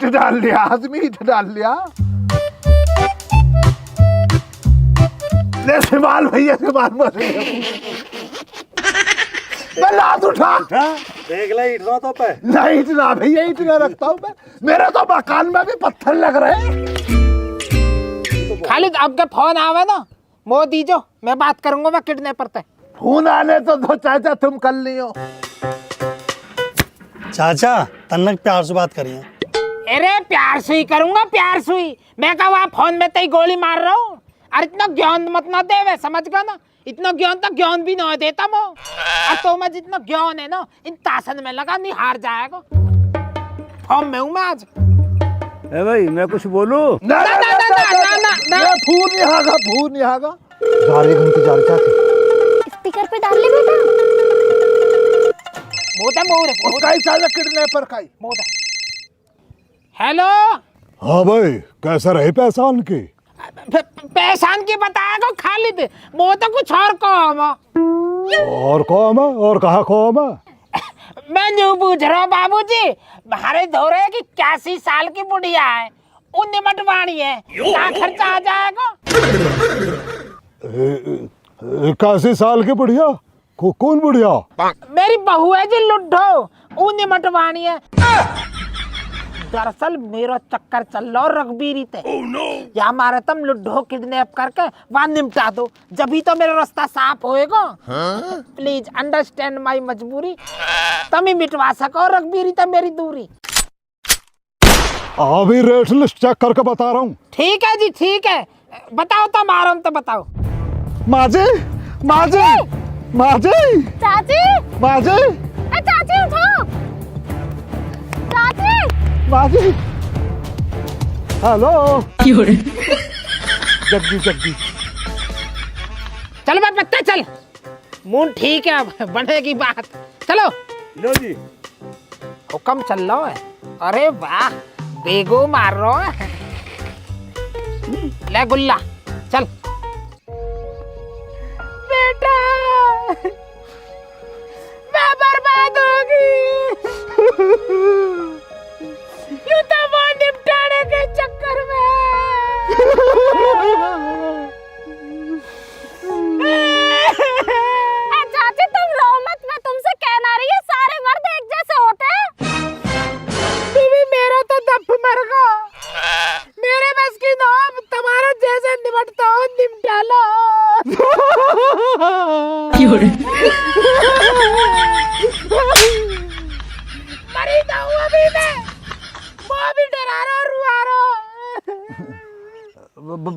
Meet डाल लिया, आज मीट डाल लिया। ले सिमाल भैया, सिमाल मत मैं लात उठा। देख ले इतना तो पे नहीं इतना भैया, इतना रखता हूँ मैं। मेरे तो मकान में भी पत्थर लग रहे हैं। खालिद आपका फोन आवे ना मो दीजो, मैं बात करूंगा मैं किडनैपर पे। फोन आने तो दो चाचा, तुम कर लियो। चाचा तन्नक प्यार से बात करिए। अरे प्यार से ही करूंगा, प्यार से ही। मैं कहा फोन में तो ही गोली मार रहा हूँ। अरे इतना ज्ञान मत ना दे वे, समझ गया ना। इतना ज्ञान तो ज्ञान भी ना देता मो। और तो मैं जितना ज्ञान है ना इन तासन में लगा नहीं हार जाएगा। फॉर्म में हूँ मैं आज। ए भाई मैं कुछ बोलूं? ना ना ना ना ना ना फोन यहाँ का, फोन यहाँ का। जा रही घंटी जा रही चाची। स्पीकर पे डाल ले बेटा। मोटा मोर उसका ही चाचा किडनैपर का ही। मोटा। हेलो। हाँ भाई, कैसा रहे पहचान की? पहचान की बताएगा खालिद, वो तो कुछ और कौम। और कौन है? और कहाँ कौन है? मैं न्यू पूछ रहा हूँ बाबूजी, हमारे धोरे की 81 साल की बुढ़िया है, वो निमटवाणी है, क्या खर्चा आ जाएगा? 81 साल की बुढ़िया? कौन बुढ़िया? मेरी बहू है जी लुड्ढो, वो निमटवाणी है। दरअसल मेरा चक्कर चल रहा रघबीरी थे। या हमारे तुम लुड्ढो किडनैप करके वहां निपटा दो, जभी तो मेरा रास्ता साफ होएगा। प्लीज अंडरस्टैंड माई मजबूरी। तुम ही मिटवा सको रघबीरी तो मेरी दूरी। अभी रेट लिस्ट चेक करके बता रहा हूँ। ठीक है जी ठीक है, बताओ तो मारो तो बताओ। माजी, माजी, माजी, चाची, माजी, चाची उठो। चाची, माजी, हेलो। जग्गी जग्गी। चल भाई पत्ता चल, मूड ठीक है अब बनेगी बात। चलो लो जी। हुक्म चल रहा है। अरे वाह बेगो मार रहा है। ले गुल्ला चल। बेटा मैं बर्बाद होगी। यूं तो वो निपटाने के चक्कर में। चाची तुम रो मत, मैं तुमसे कहना रही है सारे मर्द एक जैसे होते हैं। बीवी मेरा तो दफ मर गया, मेरे बस की ना तुम्हारा जैसे निपटता हो निपटा लो। मरी तो हूँ अभी मैं, वो भी डरा रहा रुआ रहा।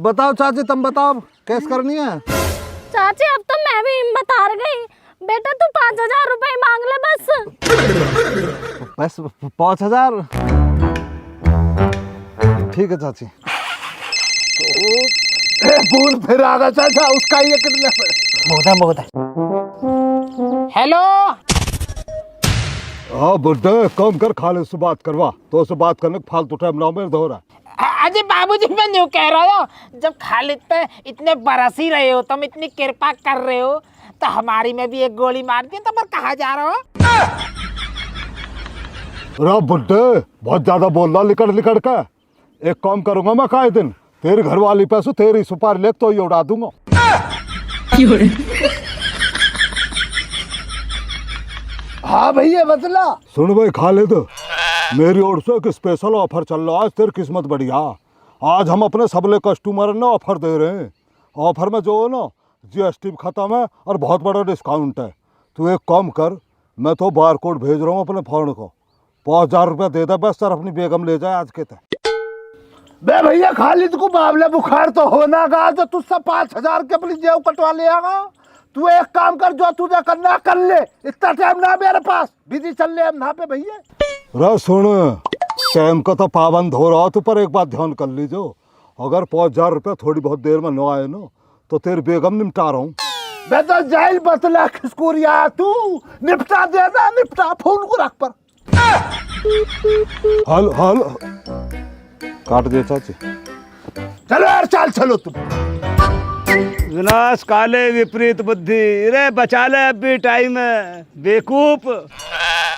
बताओ चाची, तुम बताओ कैसे करनी है? चाची अब तो मैं भी हिम्मत हार गई। बेटा तू 5000 रुपए मांग ले बस। बस 5000? ठीक है चाची। फोन फिर आ गया चाचा, उसका ही किडनैपर। मोदा मोदा। हेलो। हाँ बुड्ढे, कम कर, खालिद से बात करवा। तो उससे बात करने का फालतू टाइम ना मेरे दोहरा। अजय बाबूजी मैं न्यू कह रहा हूँ, जब खालिद पे इतने बरस ही रहे हो, तुम इतनी कृपा कर रहे हो, तो हमारी में भी एक गोली मार दी। तो मैं कहाँ जा रहा हूँ? रा बुड्ढे, बहुत ज्यादा बोल रहा लिकड़ लिकड़ का। एक काम करूंगा मैं, काहे दिन तेरी घरवाली पैसों तेरी सुपारी ले तो ये उड़ा दूंगा। हाँ भैया बतला। सुन भाई खालिद, मेरी ओर से एक स्पेशल ऑफर चल रहा है। आज तेरी किस्मत बढ़िया, आज हम अपने सबले कस्टमर ने ऑफर दे रहे हैं। ऑफर में जो है ना जीएसटी खत्म है और बहुत बड़ा डिस्काउंट है। तू एक काम कर, मैं तो बार कोड भेज रहा हूँ अपने फोन को, 5000 रुपया दे दे बस, सर अपनी बेगम ले जाए आज के तक। बे भैया खालिद को मामला बुखार तो होना गा, जो तुझसे 5000 के अपनी जेब कटवा ले आगा। तू एक काम कर, जो तुझे करना कर ले, इतना टाइम ना मेरे पास, बिजी चल ले हम ना पे भैया। रा सुन, टाइम का तो पाबंद हो रहा, तो पर एक बात ध्यान कर लीजिए, अगर 5000 रुपया थोड़ी बहुत देर में न आए ना तो तेरी बेगम निपटा रहा हूँ। मैं तो जाइल बतला खिसकुरिया, तू निपटा देना, निपटा। फोन को रख पर। हल हल काट दिया चाची। चलो यार, चाल चलो तुम। विनाश काले विपरीत बुद्धि, रे बचा ले अब भी टाइम है बेवकूफ।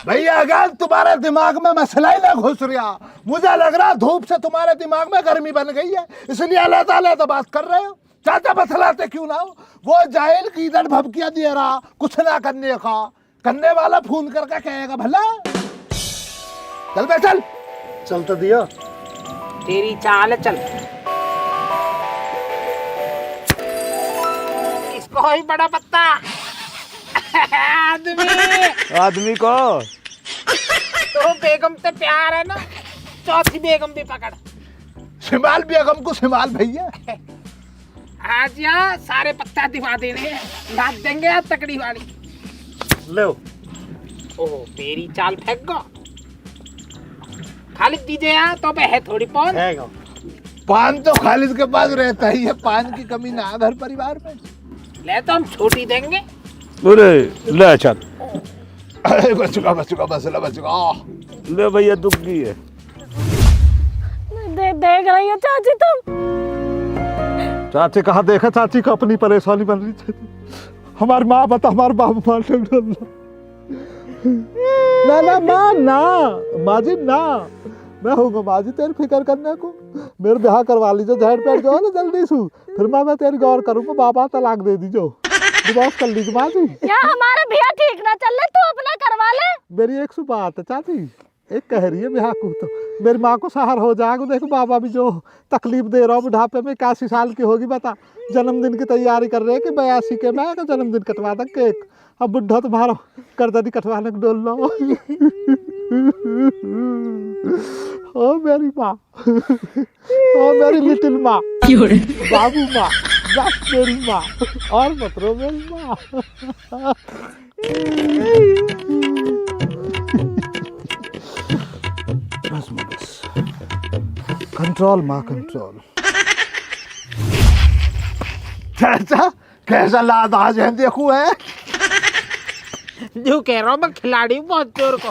भैया अगर तुम्हारे दिमाग में मसला ही ना घुस रहा, मुझे लग रहा धूप से तुम्हारे दिमाग में गर्मी बन गई है, इसलिए अलग बात कर रहे हो। चाचा बतलाते क्यों ना हो? वो जाहिल की इधर भबकिया दे रहा कुछ ना करने का, करने वाला फोन करके कहेगा भला। चल बे चल। चल तो दिया। तेरी चाल है, चल। इसको ही बड़ा पत्ता आदमी को तो बेगम से प्यार है ना, चौथी बेगम भी पकड़। शिमाल बेगम को शिमाल भैया। आज यहाँ सारे पत्ता दिखा देने, लाद देंगे यार तकड़ी वाली। ले ओह मेरी चाल फेंक गो। खालिद दीजिए यहाँ तो है थोड़ी पौन। पान तो खालिद के पास रहता ही है, पान की कमी ना घर परिवार में। ले तो हम छोटी देंगे। अरे ले चल। अरे बचुका मसला बचुका। ले भैया दुख की है। देख रही हो चाची तुम? चाची कहाँ देखा, चाची को अपनी परेशानी बन रही थी। हमारी माँ बता, हमारे बाबू माँ ना माँ ना, माँ जी ना, मैं हूँ माँ जी तेरी फिक्र करने को। मेरे ब्याह करवा लीजिए, झेड़ पेड़ जो है ना जल्दी सू, फिर मैं तेरी गौर करूँगा। बाबा तलाक दे दीजिए, डिवोर्स कर लीजिए माँ जी। या हमारे भैया ठीक ना चल रहे, तू अपना करवा ले। मेरी एक सु बात है चाची, एक कह रही है ब्याह को, तो मेरी माँ को सहार हो जाएगा। देखो बाबा भी जो तकलीफ दे रहा हूँ, बुढ़ापे में 81 साल की होगी बता, जन्मदिन की तैयारी कर रहे हैं कि 82 के मैं जन्मदिन कटवा दा केक। अब बुढ़ा तुम्हारा कर्जा नहीं कटवाने को डोल लो। ओ मेरी माँ, ओ मेरी लिटिल माँ, बाबू माँ, बस मेरी माँ, और मत रो मेरी माँ। बस कंट्रोल माँ कंट्रोल। चाचा कैसा लाद आज है देखो है। जो कह रहा हूँ मैं खिलाड़ी हूँ बहुत जोर को।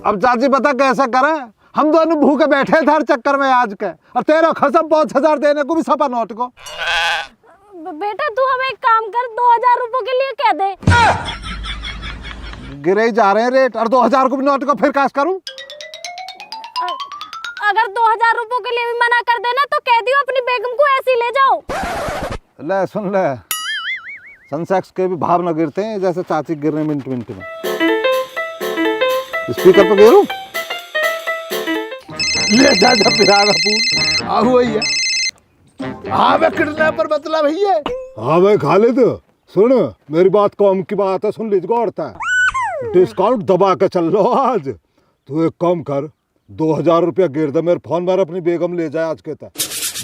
अब चाची बता कैसा करे, हम दोनों भूखे बैठे थे हर चक्कर में आज के, और तेरा खसम 5000 देने को भी सपा नोट को। बेटा तू हमें एक काम कर, 2000 रुपए के लिए कह दे। गिरे ही जा रहे हैं रेट, और 2000 को भी नोट को फिर काश करूं। अगर 2000 रुपए के लिए भी मना कर देना तो कह दियो अपनी बेगम को ऐसे ही ले जाओ। ले सुन ले, सनसेक्स के भी भाव न गिरते हैं जैसे चाची गिर रहे मिनट मिनट में। स्पीकर पे गिरूं? ले जा जा पिरागा पूल आ हुआ ही है। हाँ मैं किडनैपर बतला भैया। हाँ भाई खालिद सुन, मेरी बात कौम की बात है, सुन लीजिए गौर था। डिस्काउंट दबा के चल लो आज। तू एक काम कर, 2000 रुपया गिर दे मेरे फोन में, अपनी बेगम ले जाए आज के तक।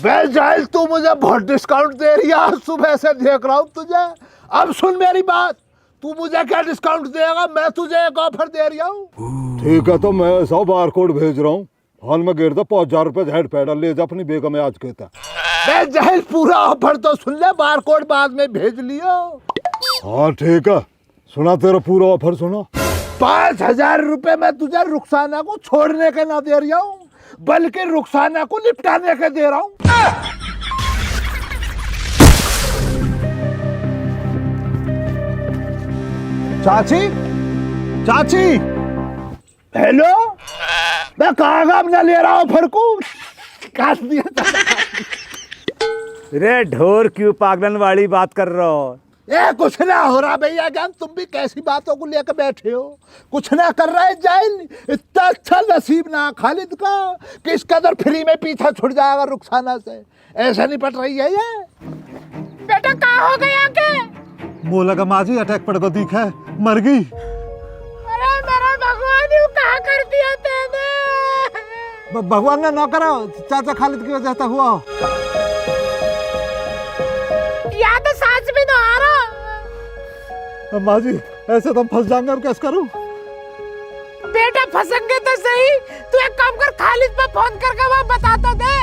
बे जाहिल तू मुझे बहुत डिस्काउंट दे रही है, आज सुबह से देख रहा हूँ तुझे। अब सुन मेरी बात, तू मुझे क्या डिस्काउंट देगा, मैं तुझे एक ऑफर दे रही हूँ। ठीक है तो मैं 100 बार कोड भेज रहा हूँ, फोन में गिर दे 5000 रुपया हेड पैडल ले जा अपनी बेगम आज के तक। बे जाहिल पूरा ऑफर तो सुन ले, बार कोड बाद में भेज लियो। हाँ ठीक है, सुना तेरा पूरा ऑफर सुना। 5000 रुपए मैं तुझे रुखसाना को छोड़ने के ना दे रही हूँ, बल्कि रुखसाना को निपटाने के दे रहा हूँ। चाची चाची हेलो, मैं कहाँ ना ले रहा हूँ ऑफर को, काट दिया। रे ढोर क्यों पागलन वाली बात कर रहा हो? ये कुछ ना हो रहा भैया जान, तुम भी कैसी बातों को लेकर बैठे हो। कुछ ना कर रहा है जाहिल, इतना अच्छा नसीब ना खालिद का कि इस कदर फ्री में पीछा छुट जाएगा रुखसाना से। ऐसा नहीं पट रही है ये। बेटा कहाँ हो गया के? बोला का माँ जी अटैक पड़ गई, दिखा है मर गई। अरे मेरा भगवान यू कहाँ कर दिया तेने? भगवान ने ना करा, चाचा खालिद की वजह से हुआ हो। या तो सांस भी ना आ रहा। माँ जी ऐसे तो हम फंस जाएंगे, और कैसे करूँ? बेटा फंसेंगे तो सही, तू एक काम कर, खालिद पे फोन करके वहाँ बता तो दे।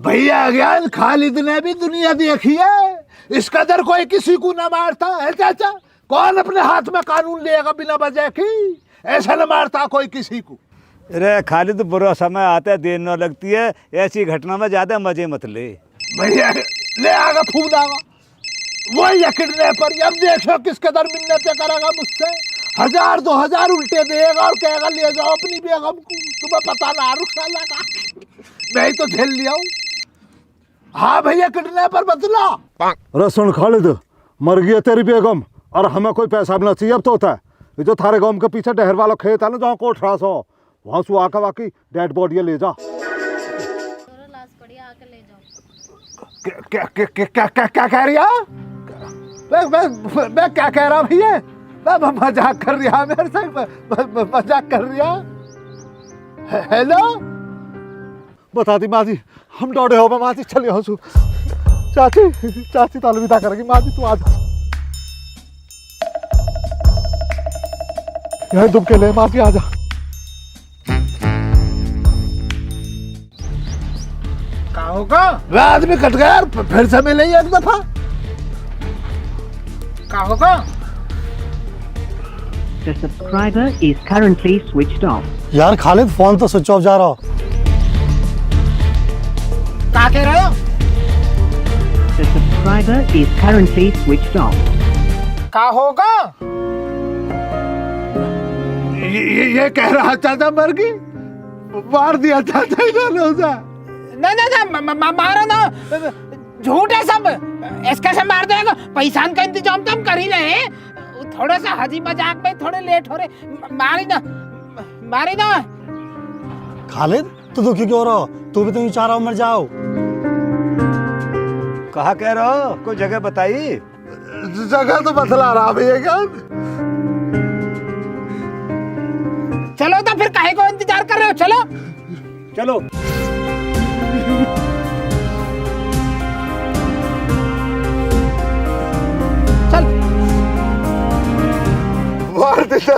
भैया ज्ञान खालिद ने भी दुनिया देखी है, इस कदर कोई किसी को ना मारता है चाचा। कौन अपने हाथ में कानून लेगा बिना वजह की? ऐसा न मारता कोई किसी को। अरे खालिद बुरा समय आता है, देर न लगती है, ऐसी घटना में ज्यादा मजे मत ले। भैया ले आगा फूक दागा, वही है किडनैपर। अब देखो किस कदर मिन्नतें करेगा मुझसे, 1000 2000 उल्टे देगा और कहेगा ले जाओ अपनी बेगम को। तुम्हें पता ना रुखसाना का, मैं ही तो झेल लिया हूँ। हाँ भैया किडनैपर बदला। अरे सुन खालिद, मर गई है तेरी बेगम और हमें कोई पैसा भी ना चाहिए। अब तो होता है ये जो थारे गांव के पीछे डहर वाला खेत है ना, जहाँ कोठरा सो, वहाँ से आकर वाकई डेड बॉडी ले जा। क्या कह रही है? मैं क्या कह रहा हूँ भैया? मैं मजाक कर रही है मेरे से, मजाक कर रही है। हेलो बता दी माँ जी, हम डोड़े हो माँ जी, चलिए हंसू। चाची तो अलविदा करेगी। माँ जी तू आ जा, यही दुम के ले। माँ जी आ जा। क्या होगा? वह आदमी कट गया यार, फिर से मिले एक दफा। क्या होगा? The subscriber is currently switched off. यार खालिद फोन तो स्विच ऑफ जा रहा हो। क्या कह रहे हो? The subscriber is currently switched off. क्या होगा? ये कह रहा चाचा मर गई, मार दिया चाचा इन्होंने उसे। नहीं मारो ना, झूठ है सब। इसका से मार देगा। पैसा का इंतजाम तो हम कर ही रहे हैं, थोड़ा सा हंसी मजाक में थोड़े लेट हो रहे। मारी ना। खालिद तू दुखी क्यों रहो? तू भी तो यूं चाह रहा हो मर जाओ। कहा कह रहे हो? कोई जगह बताई? जगह तो बतला रहा भैया क्या। चलो तो फिर काहे को इंतजार कर रहे हो? चलो चलो। चल। मार देता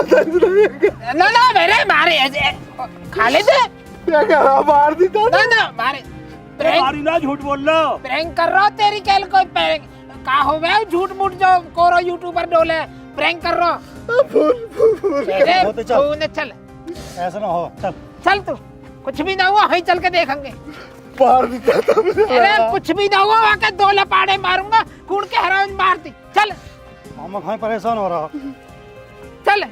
ना मेरे मारे खालिद। क्या कह रहा? मार देता ना मारे। मारी ना, झूठ बोल लो। प्रैंक कर रहा हो तेरी कैल कोई प्रैंक का हो गया? झूठ मूठ जो कोरो यूट्यूबर डोले प्रैंक कर रहा हो। चल ऐसा ना हो, चल चल तू, कुछ भी ना हुआ, वहीं चल के देखेंगे। मार देता था। अरे कुछ भी ना हुआ, वहाँ के 2 लपाड़े मारूंगा, कूड़ के हराम मार दी। चल मामा खाए परेशान हो रहा। चल।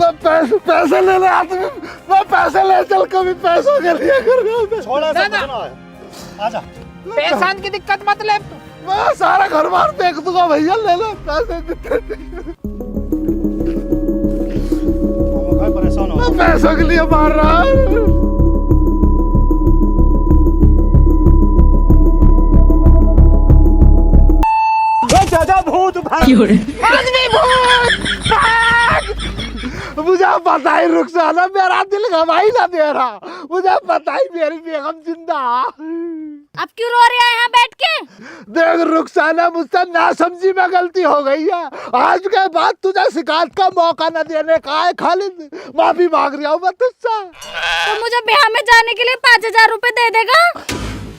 पैसे ले ले आदमी, मैं पैसे ले चल, कभी पैसों के लिए कर। छोड़ ऐसा ना, कुछ ना है। आजा। पैसा की दिक्कत मत ले तू। मैं सारा घर बार देख दूंगा भैया, ले लो पैसे जितने। मामा खाए परेशान हो। मैं पैसों के लिए मार रहा है। चाचा भूत भाग। आदमी भूत भाग। मुझे पता ही रुखसाना, मेरा दिल गवाही ना दे रहा। मुझे पता ही मेरी बेगम जिंदा। अब क्यों रो रहे हैं यहाँ बैठ के? देख रुखसाना, मुझसे नासमझी में गलती हो गई है। आज के बाद तुझे शिकायत का मौका न देने का है खालिद। माफी मांग रहा हूँ मैं तुझसे। तो मुझे ब्याह में जाने के लिए 5000 रुपए दे देगा?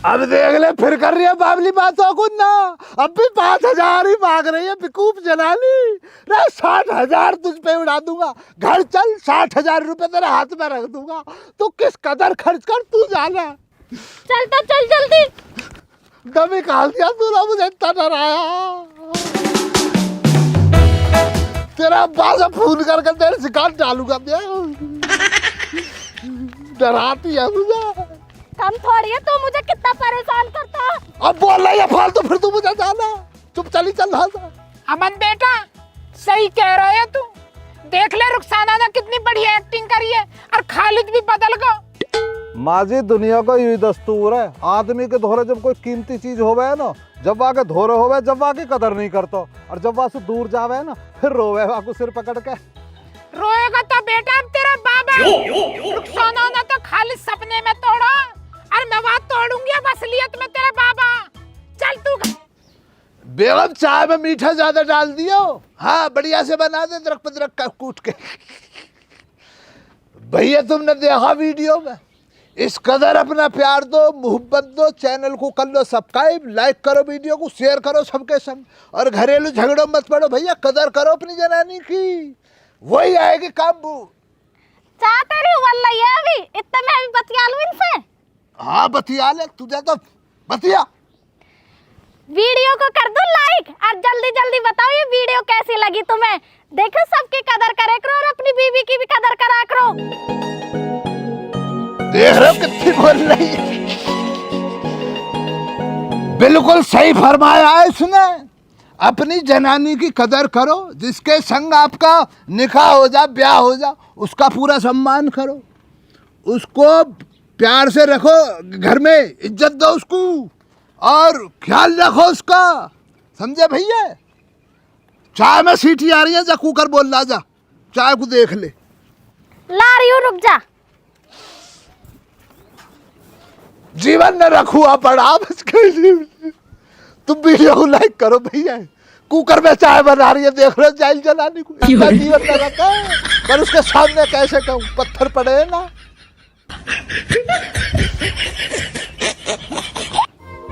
अब देख ले, फिर कर रही है बाबली बातों को ना। अब भी 5000 ही मांग रही है बेवकूफ जनानी। रे 60,000 तुझ पे उड़ा दूंगा। घर चल, 60,000 रुपए तेरे हाथ में रख दूंगा। तू किस कदर खर्च कर, तू जाना। चल तो चल जल्दी। दम निकाल दिया तूने, मुझे इतना डराया। तेरा अब्बा से फोन करके तेरे शिकायत चालू कर दिया। डराती है मुझे। कम थोड़ी है, तू मुझे कितना परेशान करता है। अब बोल रही है फालतू, फिर तू मुझे जाना। चुप चली चल रहा था। अमन बेटा सही कह रहे है तू। देख ले रुखसाना ने कितनी बढ़िया एक्टिंग करी है, और खालिद भी बदल गया। माँ जी दुनिया का यही दस्तूर है, आदमी के धोरे जब कोई कीमती चीज होवे है ना, जब आके धोरे होवे, जब वाकी कदर नहीं करता, और जब वहां से दूर जावे ना, फिर रोवे वाको सिर पकड़ के। रोएगा तो बेटा अब तेरा बाबा। रुखसाना ने तो खालिद सपने में तोड़ा, और मैं बात तोड़ूंगी अब असलियत में तेरा बाबा। चल तू। बेगम चाय में मीठा ज्यादा डाल दियो। हाँ बढ़िया से बना दे, दरक पदरक का कूट के। भैया तुमने देखा वीडियो में, इस कदर अपना प्यार दो, मोहब्बत दो। चैनल को कर लो सब्सक्राइब, लाइक करो, वीडियो को शेयर करो सबके संग, और घरेलू झगड़ों मत पड़ो भैया। कदर करो अपनी जनानी की, वही आएगी काबू। चाह तेरी वल्ला ये अभी इतने में अभी बतिया लूं इनसे। हाँ बतिया ले, तुझे तो बतिया। वीडियो को कर दो लाइक और जल्दी जल्दी बताओ ये वीडियो कैसी लगी तुम्हें। देखो सबकी कदर करे करो और अपनी बीवी की भी कदर करा करो। देख रहे हो कितनी बोल रही है। बिल्कुल सही फरमाया है इसने। अपनी जनानी की कदर करो, जिसके संग आपका निकाह हो जा, ब्याह हो जा, उसका पूरा सम्मान करो, उसको प्यार से रखो, घर में इज्जत दो उसको और ख्याल रखो उसका, समझे भैया। चाय में सीटी आ रही है, जा कुकर बोल ला, जा चाय को देख ले। ला रही हूँ, रुक जा। जीवन में रखुआ पड़ा बस। तुम वीडियो को लाइक करो भैया। कुकर में चाय बना रही है, देख रहे हो जाइल जलाने को। इतना जीवन में रखा है, पर उसके सामने कैसे कहूँ, पत्थर पड़े हैं ना।